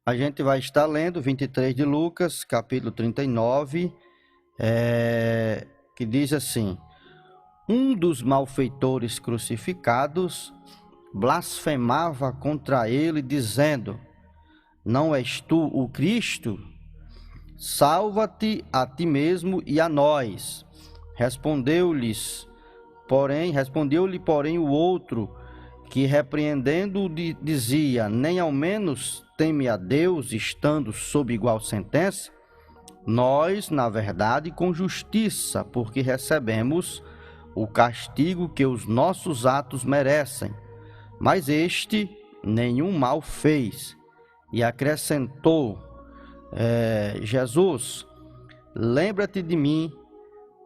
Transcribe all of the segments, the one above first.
A gente vai estar lendo 23 de Lucas, capítulo 39, que diz assim: Um dos malfeitores crucificados blasfemava contra ele, dizendo: Não és tu o Cristo? Salva-te a ti mesmo e a nós. Respondeu-lhe, porém, o outro, que repreendendo-o dizia: Nem ao menos teme a Deus, estando sob igual sentença? Nós, na verdade, com justiça, porque recebemos o castigo que os nossos atos merecem. Mas este nenhum mal fez. E acrescentou, Jesus, lembra-te de mim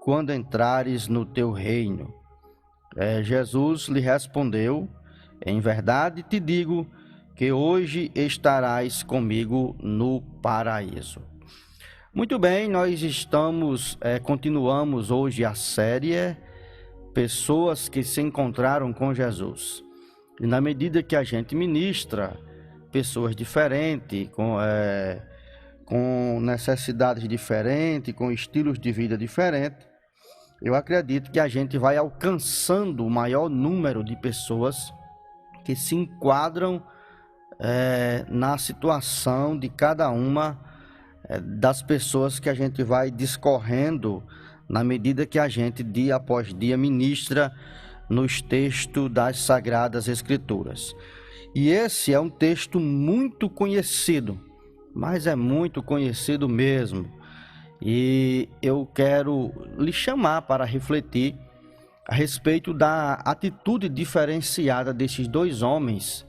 quando entrares no teu reino. Jesus lhe respondeu: Em verdade te digo que hoje estarás comigo no paraíso. Muito bem, nós continuamos hoje a série Pessoas que se encontraram com Jesus. E na medida que a gente ministra pessoas diferentes, com necessidades diferentes, com estilos de vida diferentes, eu acredito que a gente vai alcançando o maior número de pessoas que se enquadram na situação de cada uma das pessoas que a gente vai discorrendo na medida que a gente, dia após dia, ministra nos textos das Sagradas Escrituras. E esse é um texto muito conhecido, mas é muito conhecido mesmo. E eu quero lhe chamar para refletir a respeito da atitude diferenciada desses dois homens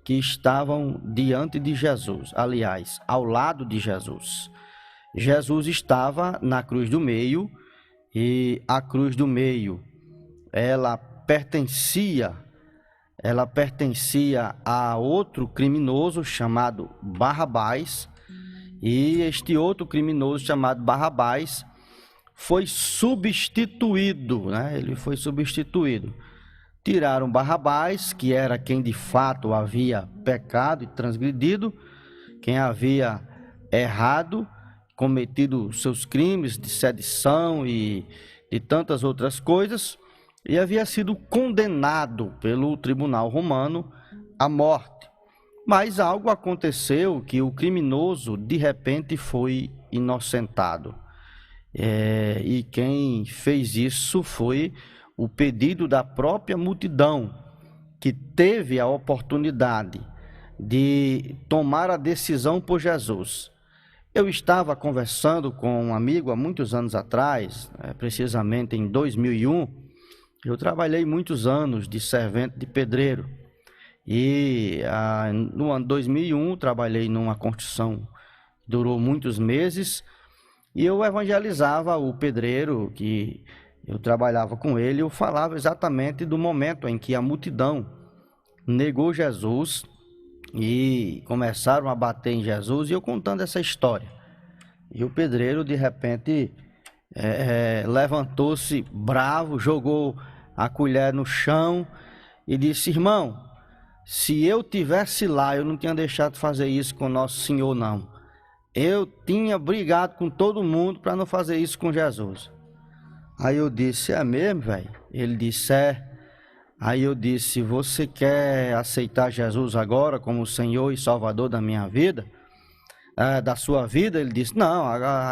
que estavam diante de Jesus, aliás, ao lado de Jesus. Jesus estava na cruz do meio, e a cruz do meio, ela pertencia a outro criminoso chamado Barrabás, e este outro criminoso chamado Barrabás foi substituído, Ele foi substituído. Tiraram Barrabás, que era quem de fato havia pecado e transgredido, quem havia errado, cometido seus crimes de sedição e de tantas outras coisas, e havia sido condenado pelo tribunal romano à morte. Mas algo aconteceu que o criminoso de repente foi inocentado. E quem fez isso foi o pedido da própria multidão, que teve a oportunidade de tomar a decisão por Jesus. Eu estava conversando com um amigo há muitos anos atrás, precisamente em 2001. Eu trabalhei muitos anos de servente de pedreiro. E no ano 2001 trabalhei numa construção que durou muitos meses, e eu evangelizava o pedreiro que eu trabalhava com ele. Eu falava exatamente do momento em que a multidão negou Jesus e começaram a bater em Jesus, e eu contando essa história. E o pedreiro de repente levantou-se bravo, jogou a colher no chão e disse: Irmão, se eu tivesse lá, eu não tinha deixado de fazer isso com Nosso Senhor, não. Eu tinha brigado com todo mundo para não fazer isso com Jesus. Aí eu disse: É mesmo, velho? Ele disse: É. Aí eu disse: Você quer aceitar Jesus agora como Senhor e Salvador da minha vida? Da sua vida? Ele disse: Não,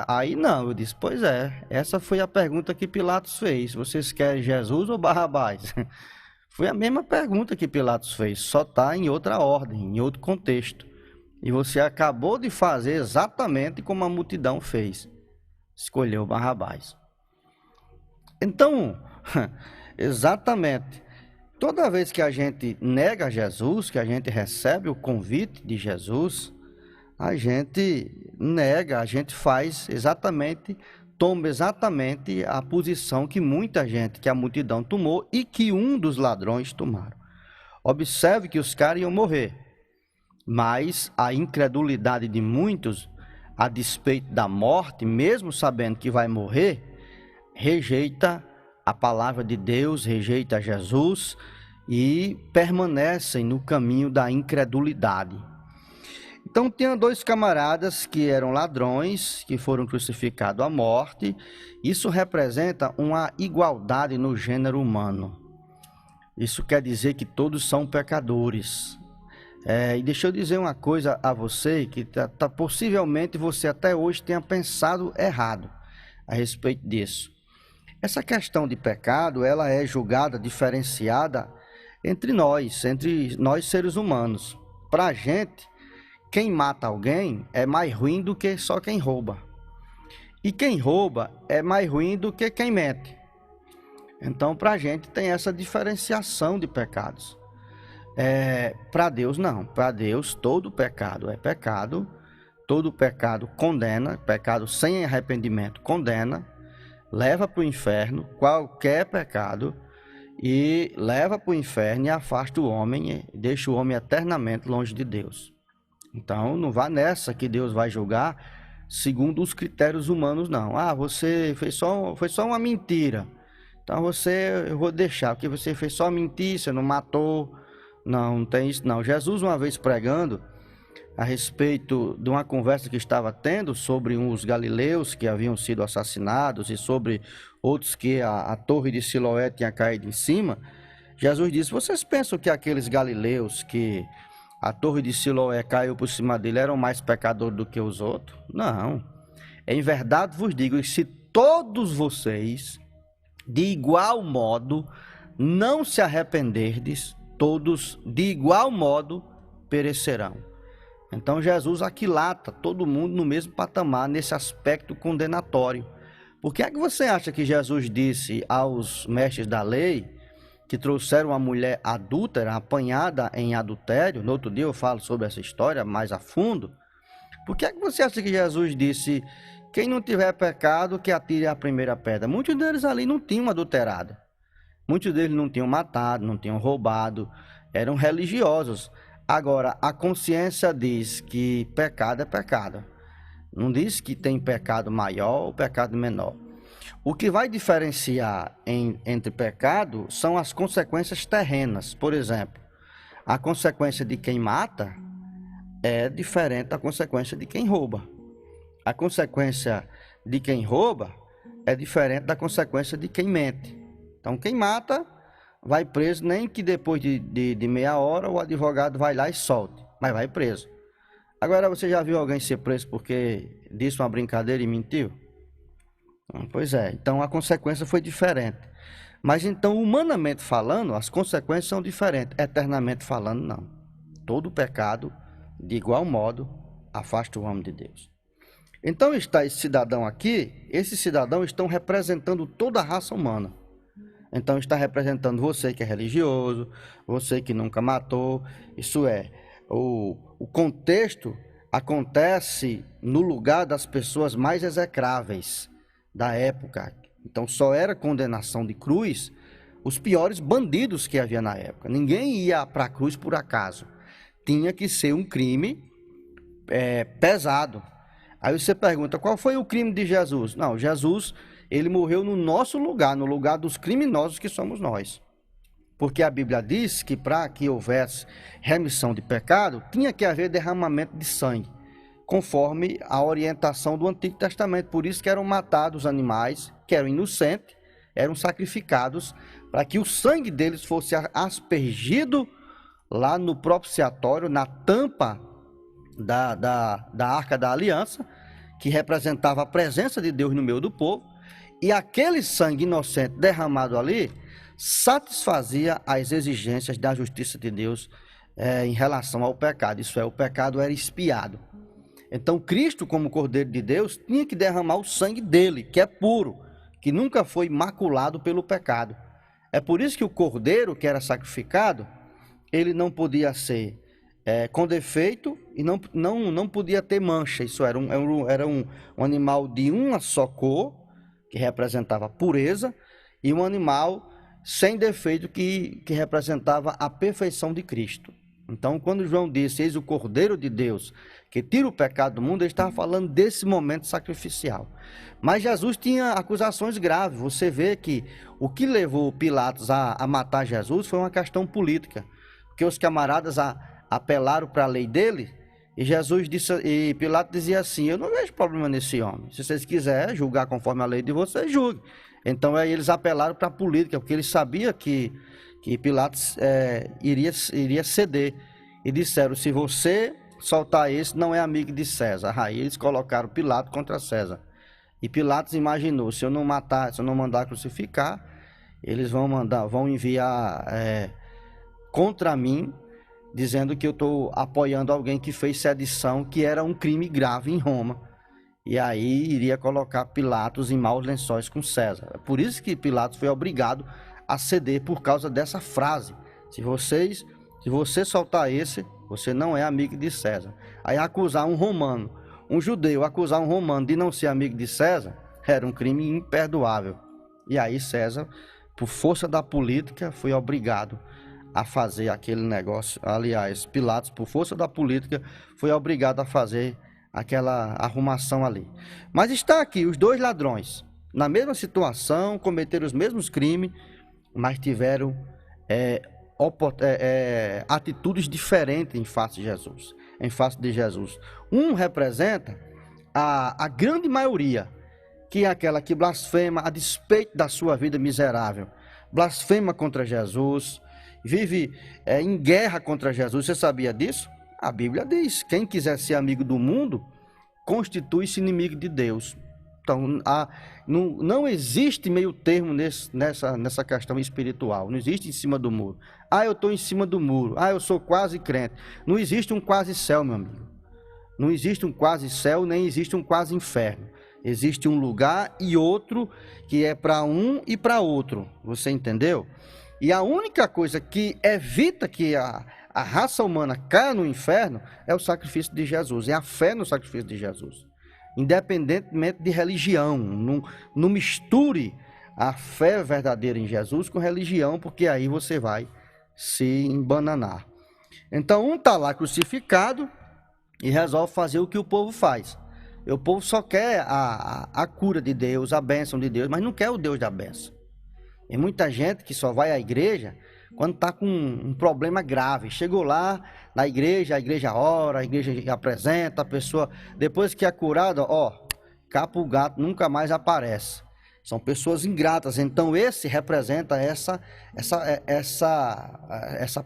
aí não. Eu disse: Pois é, essa foi a pergunta que Pilatos fez. Vocês querem Jesus ou Barrabás? Foi a mesma pergunta que Pilatos fez, só está em outra ordem, em outro contexto. E você acabou de fazer exatamente como a multidão fez. Escolheu Barrabás. Então, exatamente, toda vez que a gente nega Jesus, que a gente recebe o convite de Jesus, a gente nega, a gente toma exatamente a posição que muita gente, que a multidão tomou e que um dos ladrões tomaram. Observe que os caras iam morrer, mas a incredulidade de muitos, a despeito da morte, mesmo sabendo que vai morrer, rejeita a palavra de Deus, rejeita Jesus e permanecem no caminho da incredulidade. Então tinha dois camaradas que eram ladrões, que foram crucificados à morte. Isso representa uma igualdade no gênero humano. Isso quer dizer que todos são pecadores. E deixa eu dizer uma coisa a você, que possivelmente você até hoje tenha pensado errado a respeito disso. Essa questão de pecado, ela é julgada, diferenciada entre nós seres humanos. Para a gente, quem mata alguém é mais ruim do que só quem rouba. E quem rouba é mais ruim do que quem mente. Então, para a gente tem essa diferenciação de pecados. Para Deus, não. Para Deus, todo pecado é pecado. Todo pecado condena. Pecado sem arrependimento condena. Leva para o inferno qualquer pecado. E leva para o inferno e afasta o homem. E deixa o homem eternamente longe de Deus. Então, não vá nessa que Deus vai julgar segundo os critérios humanos, não. Você foi só uma mentira. Então, eu vou deixar, porque você fez só mentira, você não matou. Não, não tem isso, não. Jesus, uma vez pregando a respeito de uma conversa que estava tendo sobre os galileus que haviam sido assassinados e sobre outros que a torre de Siloé tinha caído em cima, Jesus disse: vocês pensam que aqueles galileus que a torre de Siloé caiu por cima dele eram mais pecadores do que os outros? Não. Em verdade vos digo, se todos vocês, de igual modo, não se arrependerdes, todos de igual modo perecerão. Então Jesus aquilata todo mundo no mesmo patamar, nesse aspecto condenatório. Por que é que você acha que Jesus disse aos mestres da lei, que trouxeram uma mulher adúltera, apanhada em adultério? No outro dia eu falo sobre essa história mais a fundo. Por que é que você acha que Jesus disse: quem não tiver pecado, que atire a primeira pedra? Muitos deles ali não tinham adulterado. Muitos deles não tinham matado, não tinham roubado, eram religiosos. Agora, a consciência diz que pecado é pecado. Não diz que tem pecado maior ou pecado menor. O que vai diferenciar entre pecado são as consequências terrenas. Por exemplo, a consequência de quem mata é diferente da consequência de quem rouba. A consequência de quem rouba é diferente da consequência de quem mente. Então, quem mata vai preso, nem que depois de meia hora o advogado vai lá e solte, mas vai preso. Agora, você já viu alguém ser preso porque disse uma brincadeira e mentiu? Pois é, então a consequência foi diferente. Mas então, humanamente falando, as consequências são diferentes. Eternamente falando, não. Todo pecado, de igual modo, afasta o homem de Deus. Então está esse cidadão aqui, esses cidadãos estão representando toda a raça humana. Então está representando você que é religioso, você que nunca matou. Isso é, o contexto acontece no lugar das pessoas mais execráveis da época. Então só era condenação de cruz os piores bandidos que havia na época. Ninguém ia para a cruz por acaso. Tinha que ser um crime pesado. Aí você pergunta: qual foi o crime de Jesus? Não, Jesus, ele morreu no nosso lugar, no lugar dos criminosos que somos nós. Porque a Bíblia diz que para que houvesse remissão de pecado, tinha que haver derramamento de sangue, conforme a orientação do Antigo Testamento. Por isso que eram matados os animais que eram inocentes, eram sacrificados, para que o sangue deles fosse aspergido lá no propiciatório, na tampa da Arca da Aliança, que representava a presença de Deus no meio do povo, e aquele sangue inocente derramado ali satisfazia as exigências da justiça de Deus em relação ao pecado. Isso é, o pecado era expiado. Então Cristo, como Cordeiro de Deus, tinha que derramar o sangue dele, que é puro, que nunca foi maculado pelo pecado. É por isso que o cordeiro que era sacrificado, ele não podia ser com defeito e não podia ter mancha. Isso era um animal de uma só cor, que representava a pureza, e um animal sem defeito, que representava a perfeição de Cristo. Então, quando João disse: eis o Cordeiro de Deus, que tira o pecado do mundo, ele estava falando desse momento sacrificial. Mas Jesus tinha acusações graves. Você vê que o que levou Pilatos a matar Jesus foi uma questão política, porque os camaradas apelaram para a lei dele, E Jesus disse, e Pilatos dizia assim: eu não vejo problema nesse homem. Se vocês quiserem julgar conforme a lei de vocês, julguem. Então aí eles apelaram para a política, porque eles sabiam que Pilatos iria ceder. E disseram: se você soltar esse, não é amigo de César. Aí eles colocaram Pilatos contra César. E Pilatos imaginou: se eu não matar, se eu não mandar crucificar, eles vão enviar contra mim, dizendo que eu estou apoiando alguém que fez sedição, que era um crime grave em Roma. E aí iria colocar Pilatos em maus lençóis com César. É por isso que Pilatos foi obrigado a ceder, por causa dessa frase: se você soltar esse, você não é amigo de César. Aí acusar um romano, um judeu, acusar um romano de não ser amigo de César, era um crime imperdoável. E aí César, por força da política, foi obrigado a fazer aquele negócio. Aliás, Pilatos, por força da política, foi obrigado a fazer aquela arrumação ali. Mas está aqui os dois ladrões, na mesma situação, cometeram os mesmos crimes, mas tiveram atitudes diferentes em face de Jesus. Um representa a grande maioria, que é aquela que blasfema a despeito da sua vida miserável, blasfema contra Jesus, vive em guerra contra Jesus. Você sabia disso? A Bíblia diz: quem quiser ser amigo do mundo, constitui-se inimigo de Deus. Então, não existe meio termo nessa questão espiritual. Não existe em cima do muro. Eu estou em cima do muro. Eu sou quase crente. Não existe um quase céu, meu amigo. Não existe um quase céu, nem existe um quase inferno. Existe um lugar e outro, que é para um e para outro. Você entendeu? E a única coisa que evita que a raça humana caia no inferno é o sacrifício de Jesus, é a fé no sacrifício de Jesus. Independentemente de religião, não misture a fé verdadeira em Jesus com religião, porque aí você vai se embananar. Então um está lá crucificado e resolve fazer o que o povo faz. O povo só quer a cura de Deus, a bênção de Deus, mas não quer o Deus da bênção. Tem muita gente que só vai à igreja quando está com um problema grave. Chegou lá na igreja, a igreja ora, a igreja apresenta a pessoa. Depois que é curada, capa o gato, nunca mais aparece. São pessoas ingratas. Então esse representa essa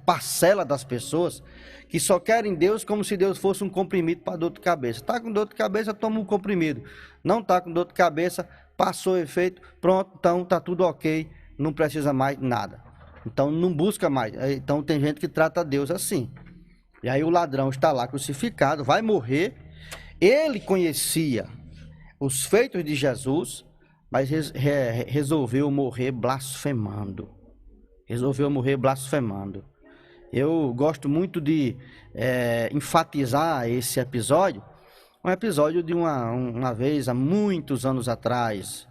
parcela das pessoas que só querem Deus como se Deus fosse um comprimido para dor de cabeça. Está com dor de cabeça, toma um comprimido. Não está com dor de cabeça, passou o efeito, pronto, então está tudo ok. Não precisa mais nada. Então não busca mais. Então tem gente que trata Deus assim. E aí o ladrão está lá crucificado, vai morrer. Ele conhecia os feitos de Jesus, mas resolveu morrer blasfemando. Eu gosto muito de enfatizar esse episódio. Um episódio de uma vez, há muitos anos atrás,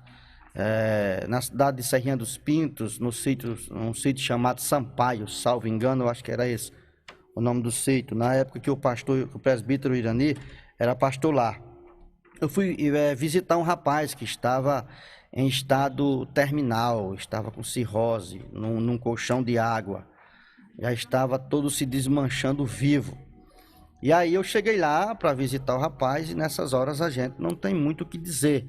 na cidade de Serrinha dos Pintos, um sítio chamado Sampaio, salvo engano, eu acho que era esse o nome do sítio, na época que o presbítero Irani era pastor lá. Eu fui visitar um rapaz que estava em estado terminal, estava com cirrose, num colchão de água, já estava todo se desmanchando vivo. E aí eu cheguei lá para visitar o rapaz, e nessas horas a gente não tem muito o que dizer.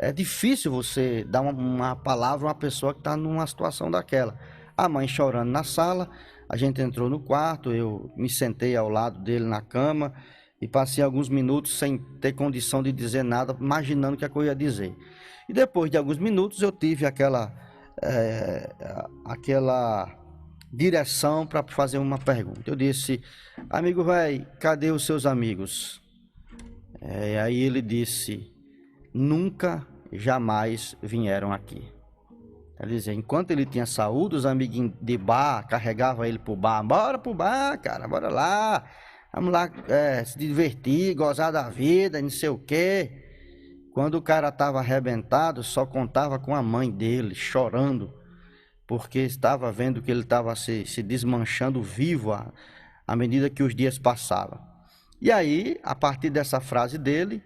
É difícil você dar uma palavra a uma pessoa que está numa situação daquela. A mãe chorando na sala, a gente entrou no quarto, eu me sentei ao lado dele na cama e passei alguns minutos sem ter condição de dizer nada, imaginando o que a coisa ia dizer. E depois de alguns minutos eu tive aquela direção para fazer uma pergunta. Eu disse: amigo velho, cadê os seus amigos? Aí ele disse: nunca, jamais vieram aqui. Quer dizer, enquanto ele tinha saúde, os amiguinhos de bar carregavam ele pro bar. Bora pro bar, cara, bora lá. Vamos lá se divertir, gozar da vida, não sei o quê. Quando o cara estava arrebentado, só contava com a mãe dele, chorando, porque estava vendo que ele estava se desmanchando vivo à medida que os dias passavam. E aí, a partir dessa frase dele,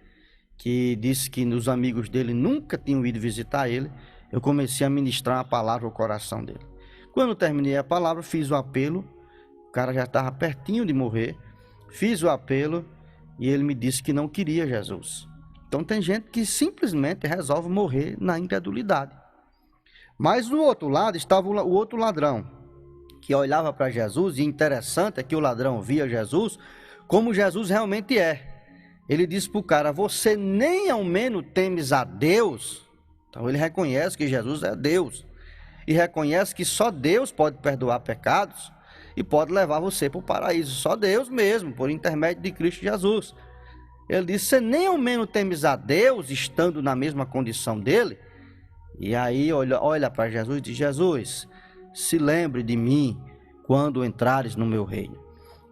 que disse que os amigos dele nunca tinham ido visitar ele, eu comecei a ministrar uma palavra ao coração dele. Quando terminei a palavra, fiz o apelo, o cara já estava pertinho de morrer, fiz o apelo e ele me disse que não queria Jesus. Então tem gente que simplesmente resolve morrer na incredulidade. Mas do outro lado estava o outro ladrão, que olhava para Jesus, e interessante é que o ladrão via Jesus como Jesus realmente é. Ele disse para o cara: você nem ao menos temes a Deus? Então ele reconhece que Jesus é Deus, e reconhece que só Deus pode perdoar pecados e pode levar você para o paraíso, só Deus mesmo, por intermédio de Cristo Jesus. Ele disse: você nem ao menos temes a Deus, estando na mesma condição dele? E aí olha para Jesus e diz: Jesus, se lembre de mim quando entrares no meu reino.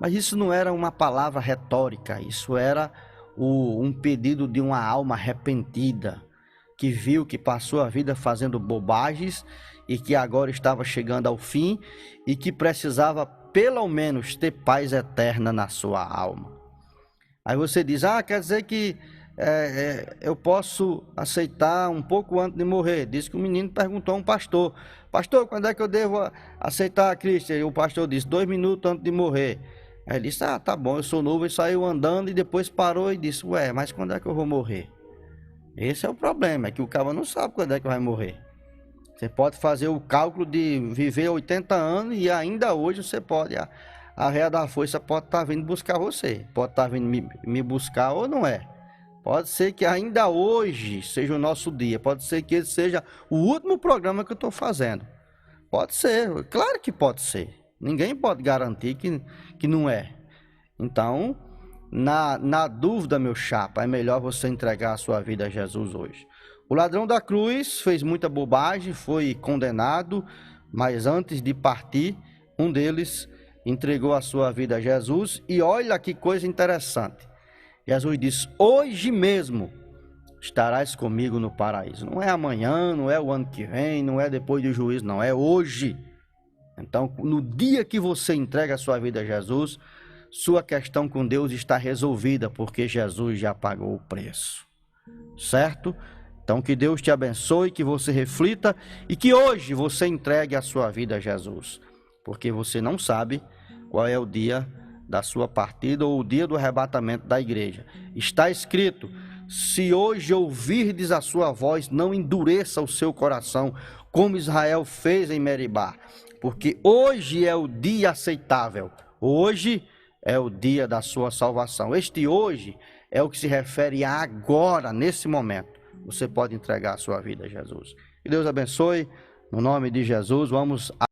Mas isso não era uma palavra retórica, isso era um pedido de uma alma arrependida, que viu que passou a vida fazendo bobagens e que agora estava chegando ao fim e que precisava pelo menos ter paz eterna na sua alma. Aí você diz: quer dizer que eu posso aceitar um pouco antes de morrer. Diz que o menino perguntou a um pastor: pastor, quando é que eu devo aceitar a Cristo? E o pastor disse: 2 minutos antes de morrer. Aí ele disse: tá bom, eu sou novo. E saiu andando e depois parou e disse: mas quando é que eu vou morrer? Esse é o problema, é que o cara não sabe quando é que vai morrer. Você pode fazer o cálculo de viver 80 anos e ainda hoje você pode, a réia da força pode estar vindo buscar você, pode estar vindo me buscar ou não é. Pode ser que ainda hoje seja o nosso dia, pode ser que esse seja o último programa que eu estou fazendo. Pode ser, claro que pode ser. Ninguém pode garantir que não é. Então, na dúvida, meu chapa, é melhor você entregar a sua vida a Jesus hoje. O ladrão da cruz fez muita bobagem, foi condenado, mas antes de partir, um deles entregou a sua vida a Jesus. E olha que coisa interessante. Jesus disse: hoje mesmo estarás comigo no paraíso. Não é amanhã, não é o ano que vem, não é depois do juízo, não, é hoje. Então, no dia que você entrega a sua vida a Jesus, sua questão com Deus está resolvida, porque Jesus já pagou o preço. Certo? Então, que Deus te abençoe, que você reflita e que hoje você entregue a sua vida a Jesus, porque você não sabe qual é o dia da sua partida ou o dia do arrebatamento da igreja. Está escrito: se hoje ouvirdes a sua voz, não endureça o seu coração, como Israel fez em Meribá, porque hoje é o dia aceitável, hoje é o dia da sua salvação. Este hoje é o que se refere a agora, nesse momento. Você pode entregar a sua vida a Jesus. Que Deus abençoe. No nome de Jesus, vamos